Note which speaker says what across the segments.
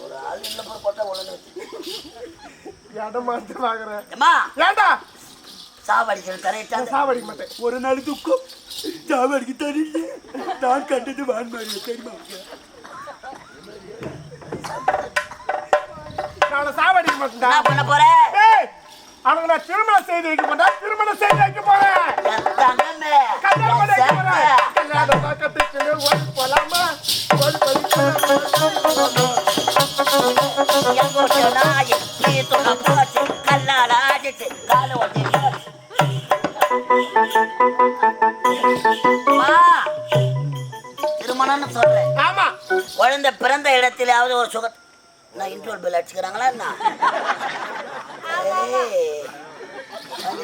Speaker 1: ஒரு ஆள் இல்ல போட்டா உடனே
Speaker 2: இடம் மாத்து பாக்குறேன்.
Speaker 1: ஏண்டா சாவடிக்கிற தரையிட்டா
Speaker 2: சாவடிக்க மாட்டேன்.
Speaker 3: ஒரு நாள் துக்கம் சாவடிக்கு தரீங்க. நான் கண்டது வான்மாரியா தெரியுமா?
Speaker 2: நான் சாவடிக்க மாட்டேன்.
Speaker 1: என்ன பண்ண போறேன்?
Speaker 2: அவனுக்கு நான் திருமணம் செய்து வைக்க மாட்டேன். திருமணம் செய்து வைக்க போறேன். கல்யாணம் பக்கத்துக்கு ஓடி போலாமா? ஓடி
Speaker 1: திருமணம்னு சொல்றேன்.
Speaker 2: ஆமா,
Speaker 1: குழந்தை பிறந்த இடத்திலாவது ஒரு சுகம். நான் இன்ட்ரோல் பில் அடிச்சுக்கிறாங்களா என்ன?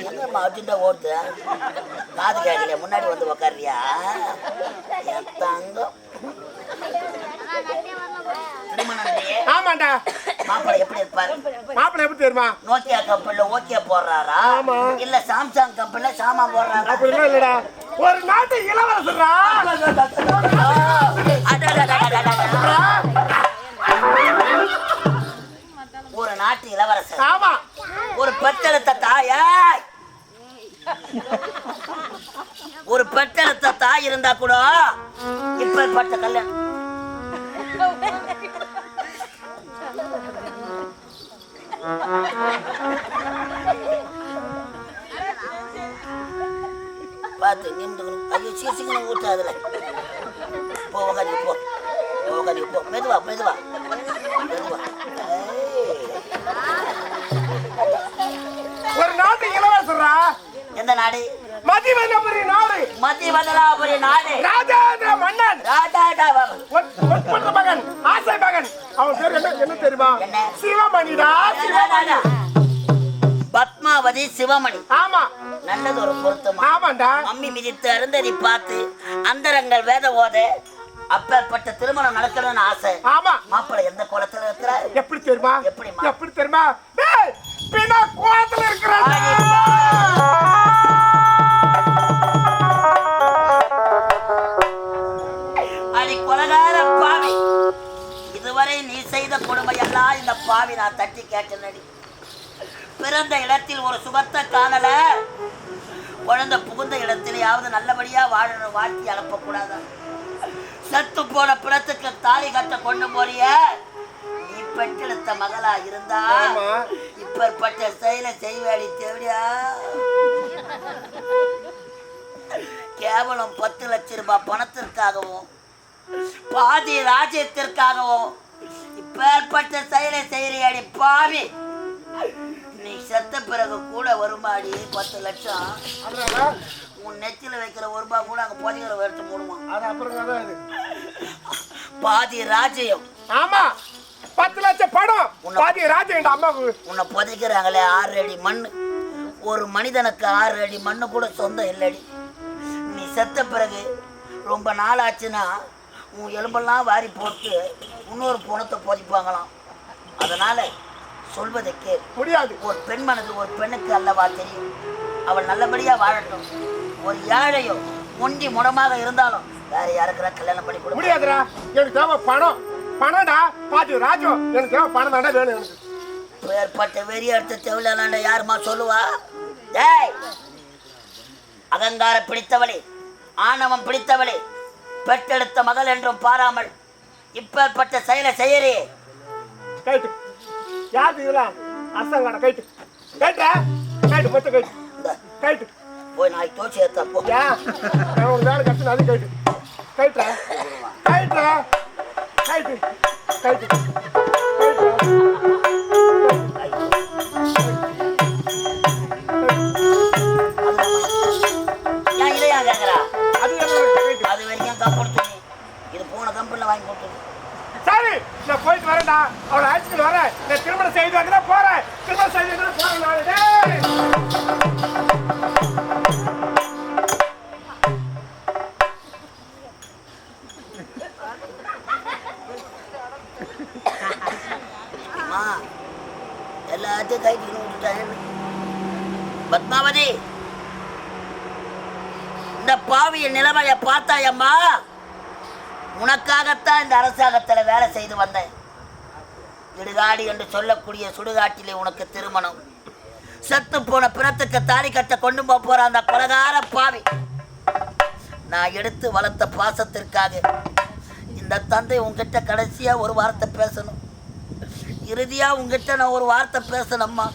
Speaker 1: எங்கம்மா அர்ஜென்டா ஓடுது? காது கேட்கலையா? முன்னாடி வந்து உக்காரியா? என் தங்கம்
Speaker 2: ஆமாண்டா.
Speaker 1: மாப்பிள்ளை எப்படி இருப்பாரு?
Speaker 2: மாப்பிள்ளை எப்படி தெரியுமா?
Speaker 1: நோக்கியா கம்பெனில ஓகே போடுறாரா? இல்ல சாம்சங் கம்பெனில சாமா போடுறாரா?
Speaker 2: அப்படிலாம் இல்லடா. ஒரு நாட்டு இளவரசரா.
Speaker 1: ஒரு நாட்டு இளவரசர்.
Speaker 2: ஆமா.
Speaker 1: ஒரு பெற்றெடுத்த தாயா, ஒரு பெற்றெடுத்த தாய் இருந்தா கூட இப்ப பட்ட கல்யாணம் பார்த்து நிமிந்துக்கணும். ஐயோ சீசிக்கணும் ஊட்டாதுல. போ உக்காதி போ, உக்காதி போ. மெதுவா மெதுவா மெதுவா.
Speaker 2: ஒரு நாட்டு இளவரசரா.
Speaker 1: எந்த நாடு?
Speaker 2: மதிவதனபுரி நாடு.
Speaker 1: மதிவதனபுரி நாடு.
Speaker 2: ராஜாத மன்னன்.
Speaker 1: ராஜாத
Speaker 2: ஒன்பது மகன், ஆசை மகன். அவன் பேர் என்ன தெரியுமா? சிவமணிடா.
Speaker 1: பத்மாவதி சிவமணி.
Speaker 2: ஆமா.
Speaker 1: நல்லது ஒரு பொருத்தமா.
Speaker 2: ஆமாண்டா.
Speaker 1: அம்மி மிதித்து அருந்ததி பார்த்து அந்தரங்கள் வேத ஓத அப்பேற்பட்ட திருமணம் நடக்கணும்னு ஆசை.
Speaker 2: ஆமா.
Speaker 1: மாப்பிள்ளை எந்த கோலத்துல இருக்கிறார்?
Speaker 2: எப்படி தெரியுமா? எப்படி தெரியுமா? பின்ன கோலத்துல இருக்கிறார்.
Speaker 1: அடி கொலகார பாவி, இதுவரை நீ செய்த கொடுமையெல்லாம் இந்த பாவி நான் தட்டி கேட்டனடி. பிறந்த இடத்தில் ஒரு சுகத்தை காணல, குழந்தை புகுந்த இடத்திலேயாவது நல்லபடியா வாழணும். வாழ்த்தி அனுப்பக்கூடாதா? சத்து போன பிறத்துக்கு தாலி கட்ட கொண்டு போறிய நீ பெற்றெடுத்த மகளா இருந்தா இப்பேற்பட்ட செயலை செய்வாடி தேவையா? கேவலம் 10 லட்சம் ரூபாய் பணத்திற்காகவும் பாதி ராஜ்யத்திற்காகவும் இப்பேற்பட்ட செயலை செய்யறியாடி பாவி. நீ செத்த பிறகு கூட வருமாடி 10 லட்சம். உன் நெத்தில வைக்கிற ஒரு ரூபாய் கூட அங்க பொதிகிற எடுத்து மூடுவான்.
Speaker 2: அது அப்புறம்
Speaker 1: பாதி ராஜ்யம்.
Speaker 2: ஆமா, 10 லட்சம் பணம் பாதி ராஜ்யம். அம்மா
Speaker 1: உன்னை புதைக்கிறாங்களே 6 அடி மண். ஒரு மனிதனுக்கு 6 அடி மண்ணு கூட சொந்தம் இல்லடி. நீ செத்த பிறகு ரொம்ப நாள் ஆச்சுன்னா உன் எலும்பெல்லாம் வாரி போட்டு இன்னொரு பணத்தை புதைப்பாங்களாம். அதனால சொல்வதை கேள்.
Speaker 2: முடியாது.
Speaker 1: ஒரு பெண் மனது ஒரு பெண்ணுக்கு அல்லவா தெரியும். அவள் நல்லபடியா வாழட்டும். ஒரு ஏழையோ ஒண்டி முடமாக இருந்தாலும் வேற யாருக்குறா கல்யாணம் பண்ணி கொடுக்க
Speaker 2: முடியாதுடா. எனக்கு தேவை பணம். பணம்டா பாதி ராஜ்யம். எனக்கு தேவை பணம் தானே வேணும். எனக்கு
Speaker 1: ஏற்பட்ட வெறி அடுத்த தேவையில்லாண்ட யாருமா சொல்லுவா? டேய், அகங்கார பிடித்தவளே, ஆணவம் பிடித்தவளே, பெற்றெடுத்த மகள் என்றும் பாராமல் இப்பேற்பட்ட செயலை செய்யறே.
Speaker 2: கைட்டு யாரு இதெல்லாம் அசங்காட கைட்டு கைட்டா கைட்டு மொத்த கைட்டு கைட்டு
Speaker 1: போய் நாய் தோச்சி ஏத்தா போ.
Speaker 2: ஒரு வேலை கட்டு அது கைட்டு கைட்டா கைட்டா கைட்டு கைட்டு
Speaker 1: ஏன் இதையா கேட்கறா?
Speaker 2: அது
Speaker 1: வரைக்கும் கம்பெனி இது போன கம்பெனில வாங்கி கொடுத்துரு.
Speaker 2: சரி, நான் போயிட்டு வரேன்டா. அவளை அழைச்சிட்டு வரேன். நான் திருமணம் செய்து வைக்கிறேன் போறேன். திருமணம் செய்து வைக்கிறேன் போறேன்.
Speaker 1: எல்லாத்தையும் கைட்டு விட்டுட்டேன். பத்மாவதி, இந்த பாவிய நிலைமைய பார்த்தாயம்மா? உனக்காகத்தான் இந்த அரசாங்கத்தில் வேலை செய்து வந்தேன். இடுகாடி என்று சொல்லக்கூடிய சுடுகாட்டிலே உனக்கு திருமணம். செத்து போன பிணத்துக்கு தாலி கட்ட கொண்டு போற அந்த கொலகார பாவி, நான் எடுத்து வளர்த்த பாசத்திற்காக இந்த தந்தை உங்ககிட்ட கடைசியா ஒரு வார்த்தை பேசணும். இறுதியா உங்ககிட்ட நான் ஒரு வார்த்தை பேசணும்மா.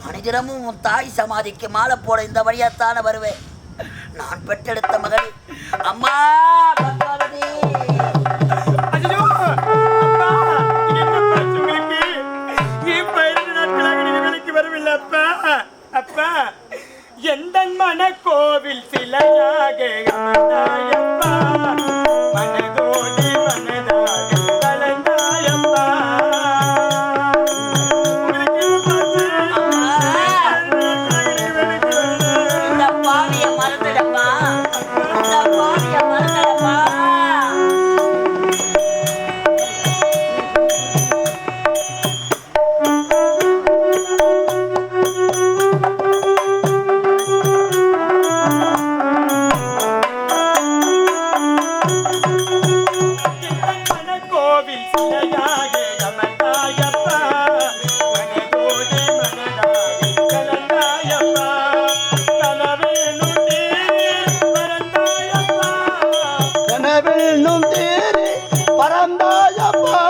Speaker 1: அனைதினமும் உன் தாய் சமாதிக்கு மாலை போட இந்த வழியாத்தான வருவேன். நான் பெற்றெடுத்த மகள் அம்மா பத்மாவதி.
Speaker 2: ஐயோ அப்பா, என்ன பிரச்சனை உங்களுக்கு? ஏன் 15 நாட்களாக நீங்க வேலைக்கு வரவில்லை அப்பா? அப்பா, எந்த மன கோவில் சிலையாக அமர்ந்தாயப்பா, மனதோடு மனதாக கலந்தாயப்பா.
Speaker 1: இந்த பாவிய மறந்துடப்பா, இந்த பாவிய மறந்துடப்பா.
Speaker 2: கோவில் சிலையாக அமர்ந்தாயப்பா, மனதோடு மனதாக கலந்தாயப்பா. கனவேனும் தேர் பறந்தாயப்பா,
Speaker 3: கனவென்னும் தேரி பறந்தாயப்பா,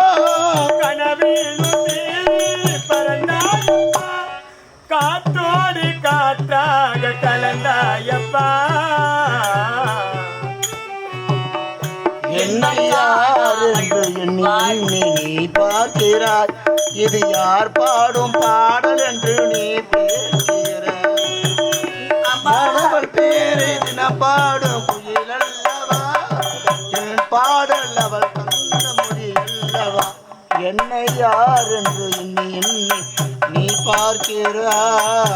Speaker 2: கனவேனும் தேர் பறந்தாயப்பா. காற்றோடு காற்றாக கலந்தாயப்பா.
Speaker 3: என்னை யார் என்று எண்ணி நீ பார்க்கிறாய், இது யார் பாடும் பாடல் என்று நீ பேசுகிறாய். மாணவள் பேரை தினம் பாடும் குயில் அல்லவா, என் பாடல் அவள் தந்த மொழி அல்லவா. என்னை யார் என்று எண்ணி நீ பார்க்கிறாய்.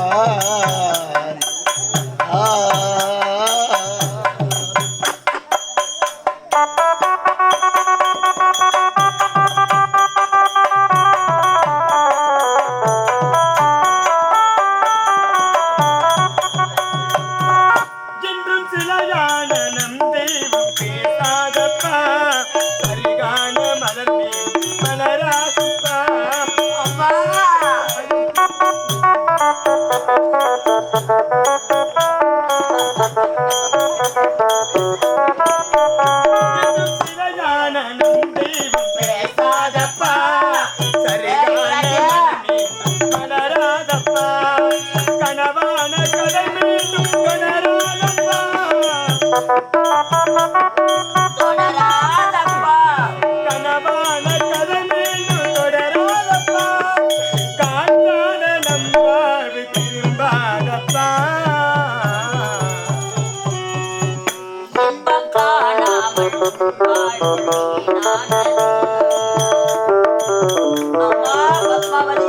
Speaker 2: என்றும் சிலையான நம் தெய்வம் பேசாதப்பா, சரிகான மலர் மேல் மலராசப்பா.
Speaker 1: அம்மா
Speaker 2: என்றும் சிலையான நம் தெய்வம் பேசாதப்பா, சரிகான மலர் மேல் மலராதப்பா. கனவான கதை மீண்டும் கனராதப்பா,
Speaker 1: தொடராதப்பா.
Speaker 2: கனவான கதை மீண்டும் தொடராதப்பா. காத்தான நம் வாழ்வு திரும்பாதப்பா.
Speaker 1: இன்பம் காணாமல் வாழ்வு வீணானது. அம்மா பத்மாவதி.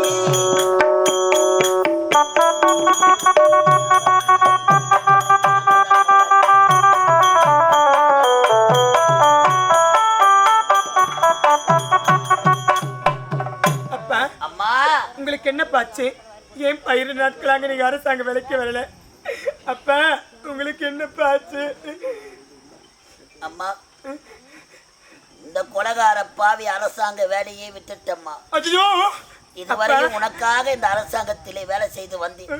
Speaker 2: அப்பா,
Speaker 1: அம்மா
Speaker 2: உங்களுக்கு என்ன பாச்சு? ஏன் 15 நாட்களாக நீங்க அரசாங்க வேலைக்கு வரல? அப்பா, உங்களுக்கு என்ன பாச்சு?
Speaker 1: அம்மா, இந்த கொலகார பாவி அரசாங்க வேலையை விட்டுட்டம்மா.
Speaker 2: ஐயோ
Speaker 1: இதுவரையும் உனக்காக இந்த அரசாங்கத்திலே வேலை செய்து வந்தேன்.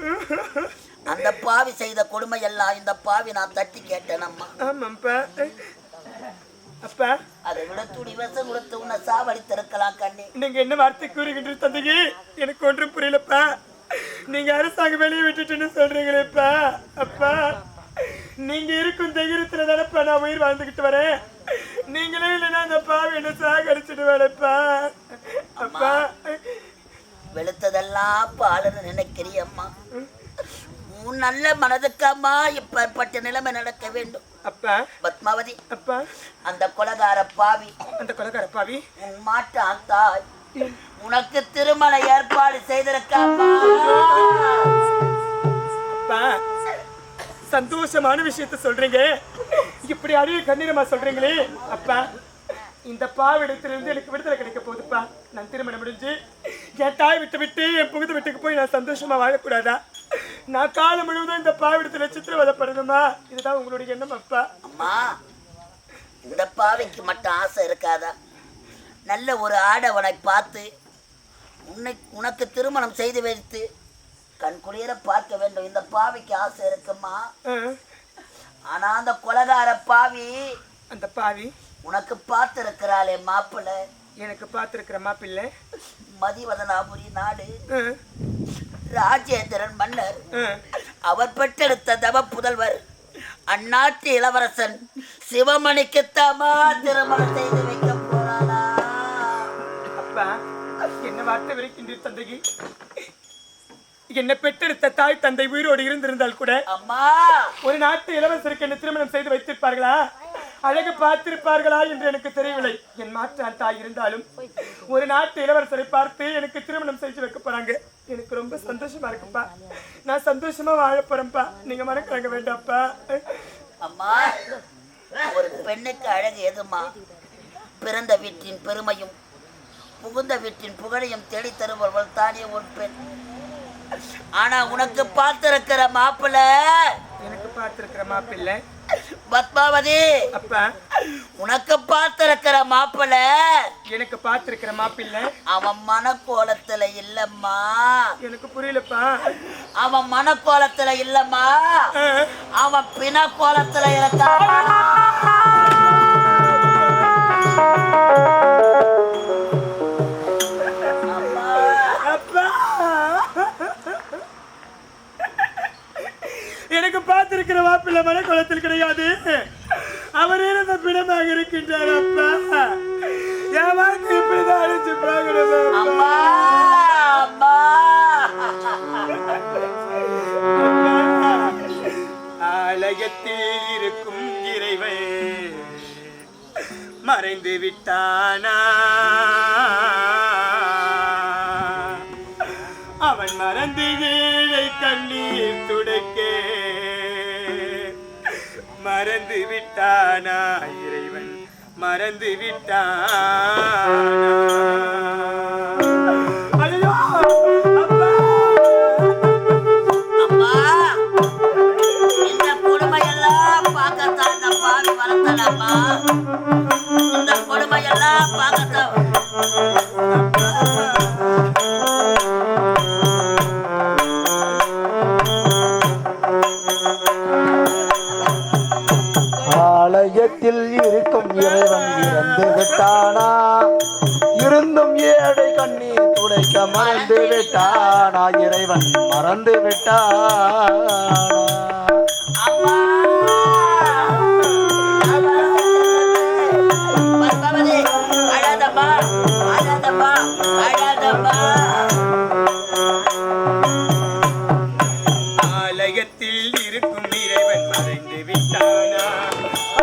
Speaker 1: அந்த பாவி செய்த கொடுமை எல்லாம் இந்த பாவி நான் தட்டி கேட்டேன் அம்மா.
Speaker 2: ஆமாப்பா. அப்பா,
Speaker 1: அதை விட துணி வசம் கொடுத்து உன்னை சாவடித்திருக்கலாம் கண்ணே.
Speaker 2: நீங்க என்ன வார்த்தை கூறுகின்ற தந்தையே? எனக்கு ஒன்றும் புரியலப்பா. நீங்க அரசாங்க வேலையை விட்டுட்டுன்னு சொல்றீங்களேப்பா. அப்பா, நீங்க இருக்கும் தைரியத்துல தானப்பா நான் உயிர் வாழ்ந்துகிட்டு வரேன். நீங்களே இல்லைன்னா அந்த பாவி என்ன சாகடிச்சிட்டு வரப்பா. அப்பா,
Speaker 1: வெளுத்ததெல்லாம் பாலுன்னு நினைக்கிறியம்மா. உன் நல்ல மனதுக்கம்மா இப்பேற்பட்ட நிலைமை நடக்க வேண்டும்.
Speaker 2: அப்பா,
Speaker 1: பத்மாவதி,
Speaker 2: அப்பா,
Speaker 1: அந்த கொலகார பாவி,
Speaker 2: அந்த கொலைகார பாவி
Speaker 1: உன் மாட்டான் தாய் உனக்கு திருமண ஏற்பாடு செய்திருக்காமா.
Speaker 2: அப்பா, சந்தோஷமான விஷயத்த சொல்றீங்க, இப்படி அழுகி கண்ணீரமா சொல்றீங்களே. அப்பா, இந்த பாவிடத்திலிருந்து எனக்கு விடுதலை கிடைக்க போகுதுப்பா. நான் திருமணம் முடிஞ்சு என் தாய் விட்டு விட்டு என் புகுது வீட்டுக்கு போய் நான் சந்தோஷமா வாழக்கூடாதா? நான் காலம் முழுவதும் இந்த பாவிடத்துல சித்திரவதைப்படணுமா? இதுதான் உங்களுடைய எண்ணம் அப்பா.
Speaker 1: அம்மா, இந்த பாவிக்கு மட்டும் ஆசை இருக்காதா? நல்ல ஒரு ஆடவனை பார்த்து உனக்கு திருமணம் செய்து வைத்து கண் குளிர பார்க்க வேண்டும். இந்த பாவிக்கு ஆசை இருக்குமா? ஆனா அந்த கொலகார பாவி,
Speaker 2: அந்த பாவி
Speaker 1: உனக்கு பார்த்திருக்கிறாளே மாப்பிள்ளை.
Speaker 2: எனக்கு பார்த்திருக்கிற மாப்பிள்ளை
Speaker 1: மதிவதனாபுரி நாடு ராஜேந்திரன் மன்னர், அவர் பெற்றெடுத்த தவ புதல்வர் அந்நாட்டு இளவரசன் சிவமணிக்குத்தாமா திருமணம் செய்து வைக்க போறாளா?
Speaker 2: அப்பா, என்ன வார்த்தை விரைக்கின்ற தந்தைக்கு? என்ன பெற்றெடுத்த தாய் தந்தை உயிரோடு இருந்திருந்தால் கூட
Speaker 1: அம்மா
Speaker 2: ஒரு நாட்டு இளவரசருக்கு என்ன திருமணம் செய்து வைத்திருப்பார்களா, அழகு பார்த்திருப்பார்களா என்று எனக்கு தெரியவில்லை. என் மாற்றான் தாய் இருந்தாலும் ஒரு நாட்டு இளவரசரை பார்த்து எனக்கு திருமணம் செய்து வைக்க போறாங்க. எனக்கு ரொம்ப சந்தோஷமா இருக்குப்பா. நான் சந்தோஷமா வாழ போறேன்ப்பா. நீங்க மறக்கறாங்க வேண்டாப்பா.
Speaker 1: அம்மா, ஒரு பெண்ணுக்கு அழகு எதுமா? பிறந்த வீட்டின் பெருமையும் புகுந்த வீட்டின் புகழையும் தேடி தருபவள் தானே ஒரு பெண். ஆனா உனக்கு பார்த்திருக்கிற மாப்பிள்ளை,
Speaker 2: எனக்கு பார்த்திருக்கிற மாப்பிள்ளை
Speaker 1: பத்மாவதி,
Speaker 2: அப்பா
Speaker 1: உனக்கு பார்த்திருக்கிற மாப்பிள்ளை,
Speaker 2: எனக்கு பார்த்திருக்கிற மாப்பிள்ளை
Speaker 1: அவன் மனக்கோலத்துல இல்லம்மா.
Speaker 2: எனக்கு புரியலப்பா.
Speaker 1: அவன் மனக்கோலத்துல இல்லம்மா, அவன் பிண கோலத்துல இருக்கான்.
Speaker 2: எனக்கு பார்த்திருக்கிற மாப்பிள்ளை மனக்கோலத்தில் கிடையாது, அவர் இருந்த பிணமாக இருக்கின்றார். அப்பா, என் வாழ்க்கை இப்படிதான் அழிச்சு பார்க்கணும்.
Speaker 1: அம்மா அம்மா,
Speaker 2: ஆலயத்தில் இருக்கும் இறைவன் மறைந்து விட்டானா? அவன் மறந்து ஏழை கண்ணீர் துடைக்க மறந்து விட்டானா? இறைவன் மறந்து விட்டானா? ஐயோ அப்பா,
Speaker 1: அம்மா, இந்த கொடுமையெல்லாம் பார்க்கத்தான் இந்த பாவி வளர்த்தலாமா? இந்த கொடுமையெல்லாம் பார்க்கத்தான்.
Speaker 3: ஆலயத்தில் இருக்கும் இறைவன் இறந்து விட்டானா? இருந்தும் ஏழை கண்ணீர் துடைக்க மறந்து விட்டானா? இறைவன் மறந்து விட்டானா?
Speaker 1: அம்மா, பத்மாவதி, அழாதம்மா, அழாதம்மா, அழாதம்மா.
Speaker 2: ஆலயத்தில் இருக்கும் இறைவன் மறைந்து விட்டானா?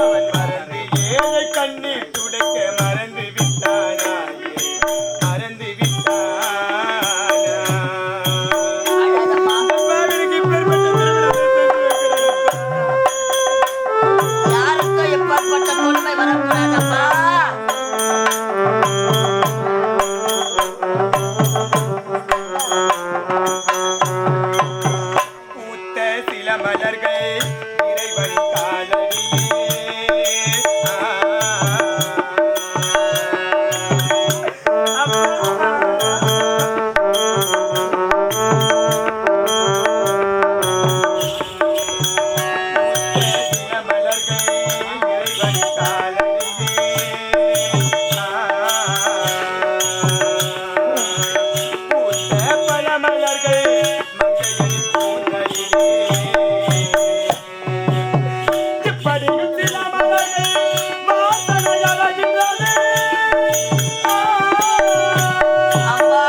Speaker 2: அவன் மறந்து ஏழை கண்ணீர் துடைக்க மறந்து விட்டானா? மறந்து விட்டானா?
Speaker 1: அழாதம்மா.
Speaker 2: பாவிக்கு பெருமைப்பட்ட திருமணத்தை செய்து வைக்கிறேன்.
Speaker 1: யாருக்கும் எப்பேற்பட்ட கொடுமை வரக்கூடாதம்மா.
Speaker 2: பூத்த சில மலர்கள் இறைவன் காலடியே சில மலர்கள் இறைவன் காலடியே பூத்த பல மலர்கள் மங்கையின் பூந்தலிலே இப்படியும் சில மலர்கள் வாசனை அழகின்றன.
Speaker 1: அம்மா,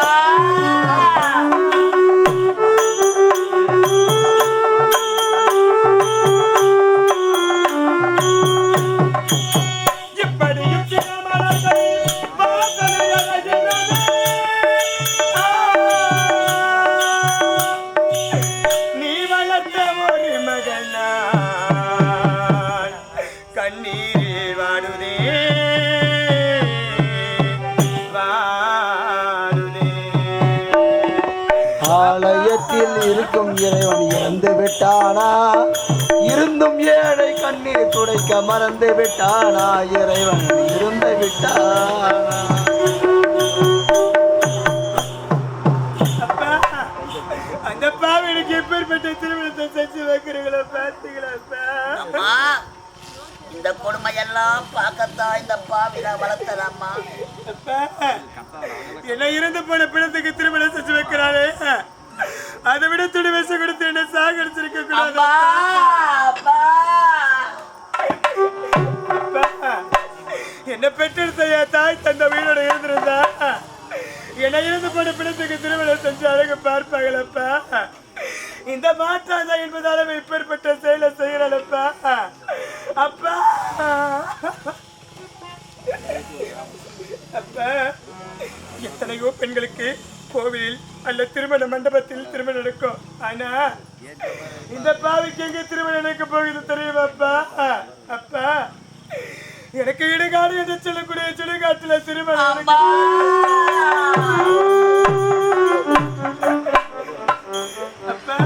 Speaker 2: இப்படியும் சில மலர்கள் வாசனை அழகின்றன. நீ வளர்த்த ஒரு மகனான் கண்ணீரில் வாடுதே வாடுதே.
Speaker 3: ஆலயத்தில் இருக்கும் இறைவன் இறந்து விட்டானா? இருந்தும் இருந்தும் ஏழை கண்ணீர் துடைக்க மறந்து விட்டானா இறைவன் இருந்து விட்டானா.
Speaker 2: அந்த பாவனுக்கு எப்பேற்பட்ட திருமணத்தை செஞ்சு வைக்கிறீங்களோ பார்த்தீங்களா?
Speaker 1: இந்த கொடுமையெல்லாம் பார்க்கத்தான் இந்த பாவில வளர்த்தலாமா?
Speaker 2: என்ன இருந்து போன பிணத்துக்கு திருமணம் செஞ்சு வைக்கிறாளே, அதை விட துணி வச கொடுத்து என்ன சாகடிச்சிருக்க கூடாது. என்ன பெற்றெடுத்த தாய் தந்த வீடோட இருந்திருந்தா என்ன இருந்து போன பிணத்துக்கு திருமணம் செஞ்சு அழகு பார்ப்பாங்களப்பா. இந்த மாற்றாதா என்பதால இப்பேற்பட்ட செயலை செய்யறப்பா. அப்பா அப்பா, எத்தனையோ பெண்களுக்கு கோவிலில் அல்ல திருமண மண்டபத்தில் திருமணம் நடக்கும். ஆனா இந்த பாவிக்கு எங்க திருமணம் நடக்க போகுது தெரியுமாப்பா? அப்பா, எனக்கு இடுகாடு என்று சொல்லக்கூடிய சுடுகாட்டுல திருமணம். அப்பா,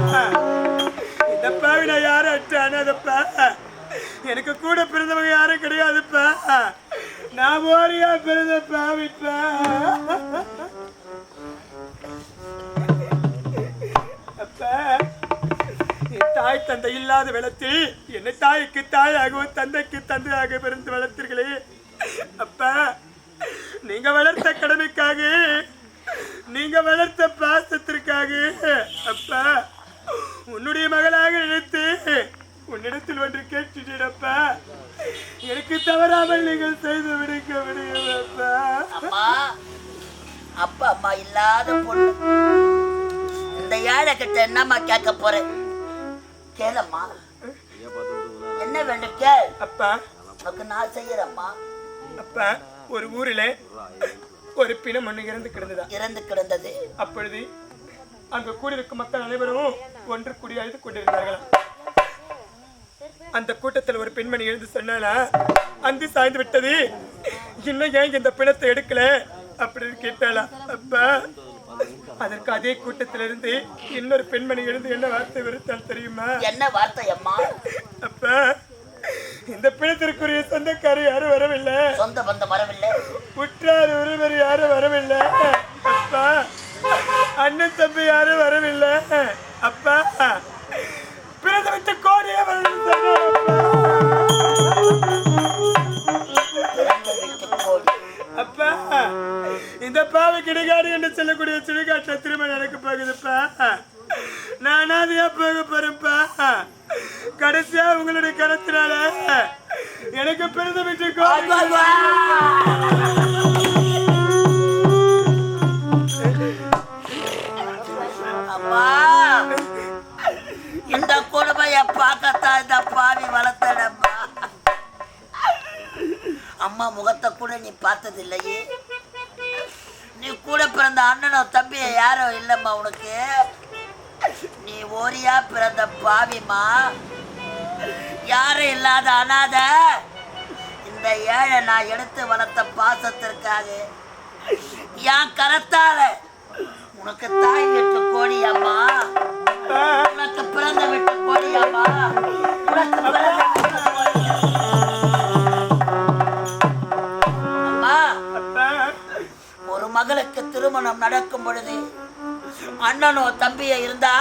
Speaker 2: இந்த பாவி நான் யாரும் அட்டானதப்பா. எனக்கு கூட பிறந்தவங்க யாரும் கிடையாதுப்பா. நான் ஓரியா பிறந்த பாவிப்பா. அப்பா, என் தாய் தந்தை இல்லாத வெள்ளத்தில் என்னை தாய்க்கு தாயாகவும் தந்தைக்கு தந்தையாக பிறந்து வளர்த்தீர்களே அப்பா. நீங்க வளர்த்த கடமைக்காக, நீங்க வளர்த்த பாசத்திற்காக அப்பா, உன்னுடைய மகளாக நினைத்து உன்னிடத்தில் ஒன்று கேட்டுட்டப்பா. எனக்கு தவறாமல் நீங்கள் செய்து விடுக்க முடியும் அப்பா.
Speaker 1: அப்பா அம்மா இல்லாத பொண்ணு இந்த ஏழை கிட்ட என்னம்மா கேட்க போறேன்? கேளம்மா, என்ன வேண்டும் கேள்.
Speaker 2: அப்பா,
Speaker 1: உனக்கு நான் செய்யறம்மா.
Speaker 2: அப்பா, ஒரு ஊரிலே ஒரு பிணம் ஒண்ணு இறந்து கிடந்தது. அப்பொழுது அங்க கூடியிருக்கும் மக்கள் அனைவரும் ஒன்று கூடி அழுது கொண்டிருந்தார்களாம். அந்த கூட்டத்தில் ஒரு பெண்மணி எழுந்து சொன்னாலா, அந்தி சாய்ந்து விட்டது, இன்னும் ஏன் இந்த பிணத்தை எடுக்கல அப்படின்னு கேட்டாளா. அப்பா, அதற்கு அதே கூட்டத்திலிருந்து இன்னொரு பெண்மணி எழுந்து என்ன வார்த்தை விருத்தால் தெரியுமா?
Speaker 1: என்ன வார்த்தை அம்மா?
Speaker 2: அப்பா, இந்த பிணத்திற்குரிய சொந்தக்காரர் யாரும் வரவில்லை,
Speaker 1: சொந்த பந்தம் வரவில்லை,
Speaker 2: உற்றார் உறவர் யாரும் வரவில்லை அப்பா, அண்ணன் தம்பி யாரும் வரவில்லை அப்பா, பிறந்த விட்டு கோடியே அப்பா. இந்த பாவை கிடைக்காது என்று சொல்லக்கூடிய சுடுகாட்டில் திருமணம் நடக்க போகுதுப்பா. நான் அதையா போக போறேன்ப்பா. கடைசியா உங்களுடைய கருத்தினால எனக்கு பிறந்த விட்டு
Speaker 1: அம்மா, இந்த கொடுமைய பார்க்கத்தான் இந்த பாவி வளர்த்தடம்மா. அம்மா முகத்தை கூட நீ பார்த்தது இல்லையே. நீ கூட பிறந்த அண்ணனோ தம்பியோ யாரோ இல்லம்மா உனக்கு. நீ ஓரியா பிறந்த பாவிமா, யாரும் இல்லாத அனாத. இந்த ஏழை நான் எடுத்து வளர்த்த பாசத்திற்காக என் கரத்தால உனக்கு தாய் விட்டு கோடியாமா, உனக்கு பிறந்த விட்டு கோடியாமா, உனக்கு பிறந்த அம்மா. ஒரு மகளுக்கு திருமணம் நடக்கும் பொழுது அண்ணனோ தம்பியோ இருந்தா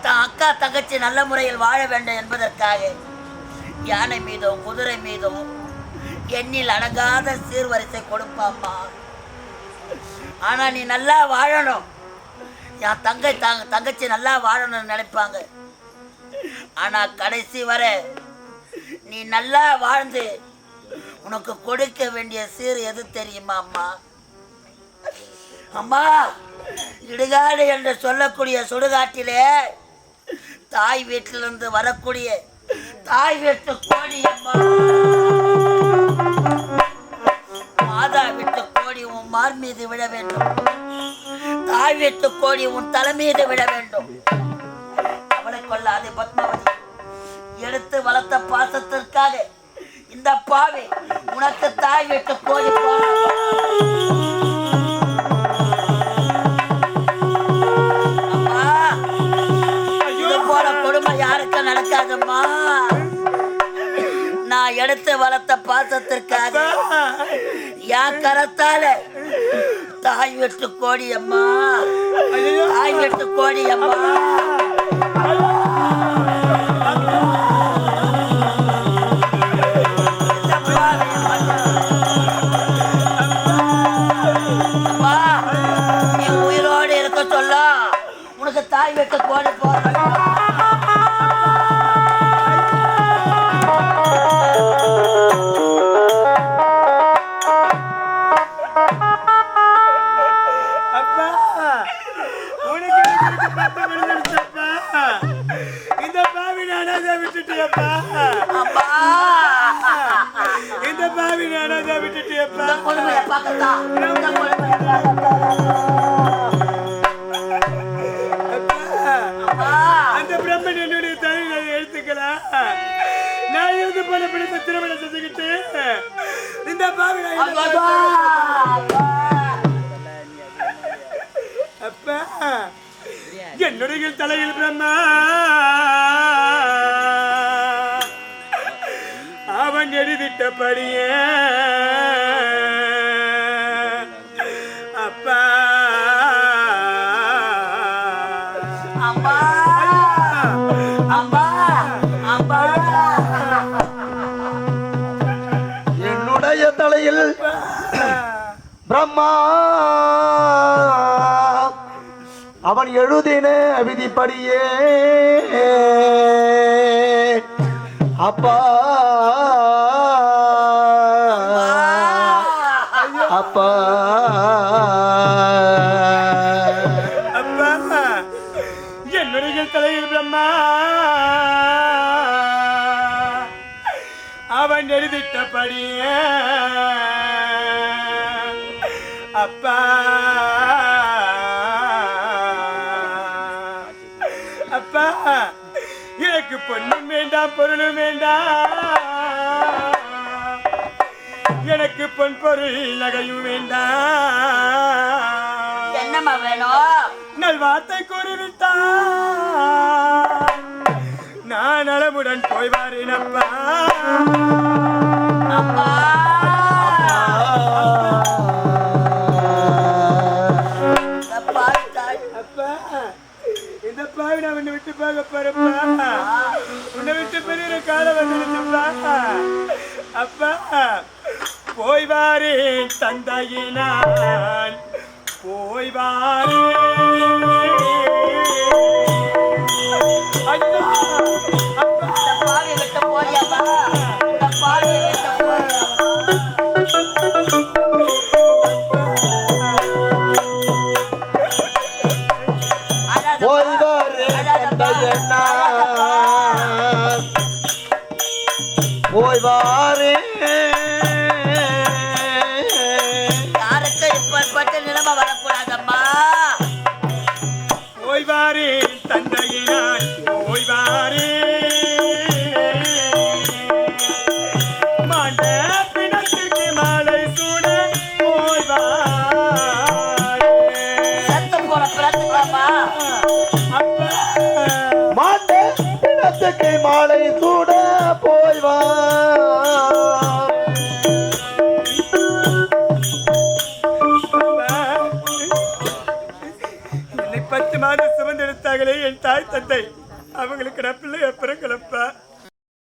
Speaker 1: தான் அக்கா தங்கச்சி நல்ல முறையில் வாழ வேண்டும் என்பதற்காக யானை மீதும் குதிரை மீதும் எண்ணில் அடங்காத சீர்வரிசை கொடுப்பாம்மா. ஆனா நீ நல்லா வாழணும், என் தங்கச்சி நல்லா வாழணும்னு நினைப்பாங்க. ஆனா கடைசி வரை நீ நல்லா வாழ்ந்து உனக்கு கொடுக்க வேண்டிய சீர் எது தெரியுமா அம்மா? அம்மா, இடுகாடு என்று சொல்லக்கூடிய சுடுகாட்டிலே தாய் வீட்டிலிருந்து வரக்கூடிய தாய் வீட்டு கோடி அம்மா, மாதா வீட்டு கோடி உன் மார் மீது விட வேண்டும், தாய் வீட்டு கோடி உன் தலை மீது விட வேண்டும். அவளை கொள்ளாதே பத்மாவதி. எடுத்து வளர்த்த பாசத்திற்காக இந்த பாவி உனக்கு தாய் வீட்டு கோடி போல கொடுமை யாருக்கும் நடக்காதம்மா. பெற்று வளர்த்த பாசத்திற்காக என் கரத்தால தாய் வெட்டு கோடி அம்மா, தாய் வெட்டு கோடி அம்மா. என் உயிரோடு இருக்க சொல்ல உனக்கு தாய் வெட்டு கோடி போடுற.
Speaker 2: இந்த பாவி நானாதான் விட்டுட்டியப்பா, இந்த பாவி நானாதான் விட்டுட்டியப்பா.
Speaker 1: கொடுமையை பார்க்கத்தான், கொடுமையை
Speaker 2: அந்த பிரம்மன் என்னுடைய தலையில எடுத்துக்கலாம். நான் இருந்து போன பிடித்த திருமணம் செஞ்சுக்கிட்டு இந்த பாவி அப்பா என்னுடைய தலையில் பிரம்மா அவன் எழுதிட்டபடியே அப்பா
Speaker 1: அம்மா அம்மா அம்மா
Speaker 3: என்னுடைய தலையில் பிரம்மா அவன் எழுதின விதிப்படியே அப்பா அப்பா
Speaker 2: அப்பா என்னுடைய தலையில் பிரம்மா அவன் எழுதிட்டபடியே அப்பா அப்பா எனக்கு பொண்ணும் வேண்டாம் பொருளும் வேண்டாம், எனக்கு பொன் பொருள் நகையும் வேண்டாம்.
Speaker 1: என்னம்மா வேணும்?
Speaker 2: நல் வார்த்தை கூறிவிட்டா நான் நலமுடன் போய் வாரினப்பா.
Speaker 1: அம்மா
Speaker 2: அப்பா இந்த பாவி நான் உன்னை விட்டு போக போறப்பா, உன்னை விட்டு பெரிய காலம் வந்துருச்சுப்பா. அப்பா போய் வாரே தந்தையினால் போய் வாரே ஐயா. அப்பா
Speaker 1: இந்த பாவியை விட்டு போறியாப்பா, இந்த பாவியை விட்டு போறியாப்பா.
Speaker 3: போய் வாரே தந்தையண்ணா, போய் வாரே.
Speaker 1: யாருக்கு இப்ப நிலைமை வரக்கூடாதம்மா.
Speaker 2: போய் வாரே தந்தையினால் போய் வாரே மாண்ட பிணத்திற்கு மாலை சூட போய் வாரே.
Speaker 1: செத்து போற பிறத்துக்கலாமா?
Speaker 2: அப்பா
Speaker 3: மாட்டே பிணத்துக்கு மாலை சூட போய் வா.
Speaker 2: என்னை 10 மாதம் சுமந்தெடுத்தாங்களே என் தாய் தந்தை, அவங்களுக்கு நான் பிள்ளை அப்புறம் கிளப்பா.